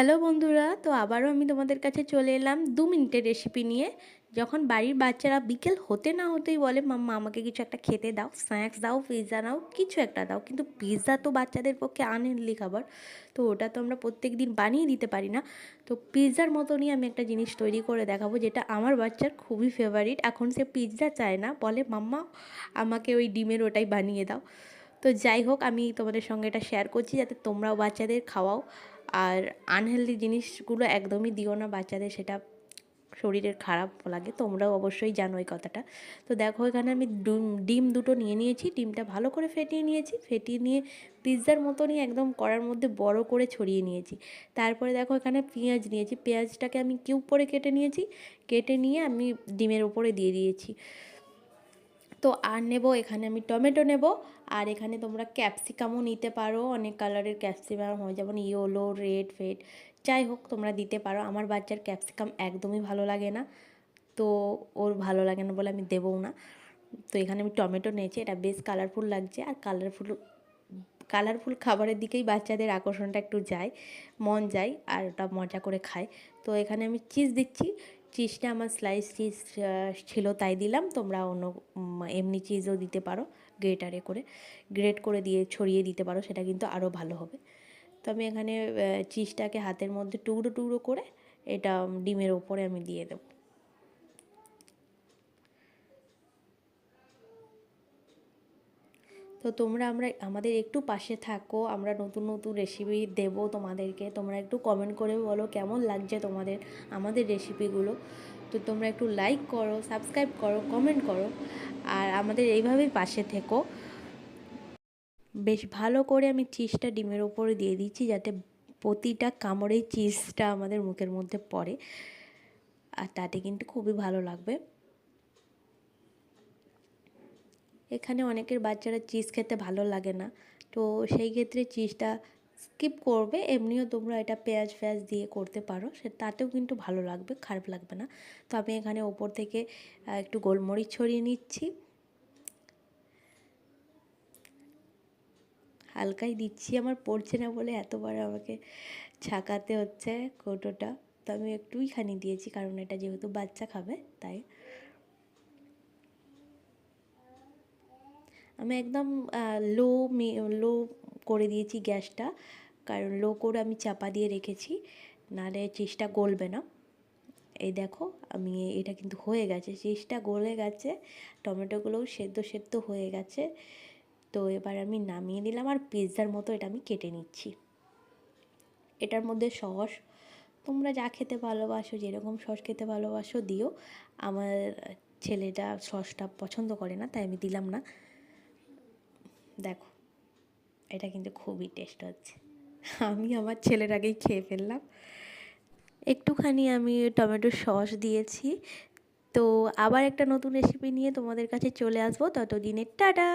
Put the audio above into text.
Hello বন্ধুরা, তো আবারও আমি তোমাদের কাছে চলে এলাম 2 মিনিটের রেসিপি নিয়ে। যখন বাড়ির বাচ্চারা বিকেল হতে না হতেই বলে মাম্মা আমাকে কিছু একটা খেতে দাও, স্ন্যাক্স দাও, পিৎজা নাও, কিছু একটা দাও, কিন্তু পিৎজা তো বাচ্চাদের পক্ষে আনহেলদি খাবার, তো ওটা তো আমরা প্রত্যেক দিন বানিয়ে দিতে পারি না। তো পিৎজার মতনই আমি একটা জিনিস তৈরি করে দেখাবো, যেটা আমার বাচ্চার খুবই ফেভারিট। এখন সে পিৎজা চায় না, বলে মাম্মা আমাকে ওই ডিমের ওটাই বানিয়ে দাও। তো যাই হোক, আমি তোমাদের সঙ্গে এটা শেয়ার করছি যাতে তোমরাও বাচ্চাদের খাওয়াও। আর আনহেলদি জিনিসগুলো একদমই দিও না বাচ্চাদের, সেটা শরীরের খারাপ লাগে, তোমরাও অবশ্যই জানো এই কথাটা। তো দেখো, এখানে আমি ডিম দুটো নিয়ে নিয়েছি, ডিমটা ভালো করে ফেটিয়ে নিয়েছি, ফেটিয়ে নিয়ে পিৎজার মতনই একদম কড়ার মধ্যে বড় করে ছড়িয়ে নিয়েছি। তারপরে দেখো, এখানে পেঁয়াজ নিয়েছি, পেঁয়াজটাকে আমি কিউব করে কেটে নিয়েছি, কেটে নিয়ে আমি ডিমের ওপরে দিয়ে দিয়েছি। তো আর নেব, এখানে আমি টমেটো নেব, আর এখানে তোমরা ক্যাপসিকামও নিতে পারো, অনেক কালারের ক্যাপসিকাম হয়, যেমন ইয়েলো, রেড, ফেড, যাই হোক তোমরা দিতে পারো। আমার বাচ্চার ক্যাপসিকাম একদমই ভালো লাগে না, তো ওর ভালো লাগে না বলে আমি দেবও না। তো এখানে আমি টমেটো নিয়েছি, এটা বেশ কালারফুল লাগছে, আর কালারফুল কালারফুল খাবারের দিকেই বাচ্চাদের আকর্ষণটা একটু যায়, মন যায়, আর ওটা মজা করে খায়। তো এখানে আমি চিজ দিচ্ছি, চিজটা আমার স্লাইস চিজ ছিল তাই দিলাম, তোমরা অন্য এমনি চিজও দিতে পারো, গ্রেট করে দিয়ে ছড়িয়ে দিতে পারো, সেটা কিন্তু আরও ভালো হবে। তো আমি এখানে চিজটাকে হাতের মধ্যে টুকরো টুকরো করে এটা ডিমের ওপরে আমি দিয়ে দেবো। তো তোমরা আমাদের একটু পাশে থাকো, আমরা নতুন নতুন রেসিপি দেবো তোমাদেরকে, তোমরা একটু কমেন্ট করে বলো কেমন লাগছে তোমাদের আমাদের রেসিপিগুলো। তো তোমরা একটু লাইক করো, সাবস্ক্রাইব করো, কমেন্ট করো, আর আমাদের এইভাবেই পাশে থেকো। বেশ ভালো করে আমি চিজটা ডিমের ওপরে দিয়ে দিচ্ছি, যাতে প্রতিটা কামড়েই চিজটা আমাদের মুখের মধ্যে পড়ে, আর তাতে কিন্তু খুবই ভালো লাগবে। এখানে অনেকের বাচ্চারা চিজ খেতে ভালো লাগে না, তো সেই ক্ষেত্রে চিজটা স্কিপ করবে, এমনিও তোমরা এটা পেঁয়াজ ফেয়াজ দিয়ে করতে পারো, তাতেও কিন্তু ভালো লাগবে, খারাপ লাগবে না। তো আমি এখানে ওপর থেকে একটু গোলমরিচ ছড়িয়ে নিচ্ছি, হালকাই দিচ্ছি, আমার পড়ছে না বলে এতবার আমাকে ছাকাতে হচ্ছে কৌটোটা। তো আমি একটুইখানি দিয়েছি, কারণ এটা যেহেতু বাচ্চা খাবে তাই। আমি একদম লো লো করে দিয়েছি গ্যাসটা, কারণ লো করে আমি চাপা দিয়ে রেখেছি, নাহলে চিজটা গলবে না। এই দেখো, আমি এটা কিন্তু হয়ে গেছে, চিজটা গলে গেছে, টমেটোগুলোও সেদ্ধ সেদ্ধ হয়ে গেছে। তো এবার আমি নামিয়ে নিলাম, আর পিৎজার মতো এটা আমি কেটে নিচ্ছি। এটার মধ্যে সস তোমরা যা খেতে ভালোবাসো, যেরকম সস খেতে ভালোবাসো দিও। আমার ছেলেটা সসটা পছন্দ করে না, তাই আমি দিলাম না। দেখো, এটা কিন্তু খুবই টেস্ট হচ্ছে, আমি আমার ছেলের আগেই খেয়ে ফেললাম। একটুখানি আমি টমেটোর সস দিয়েছি। তো আবার একটা নতুন রেসিপি নিয়ে তোমাদের কাছে চলে আসবো, ততদিনে টাটা।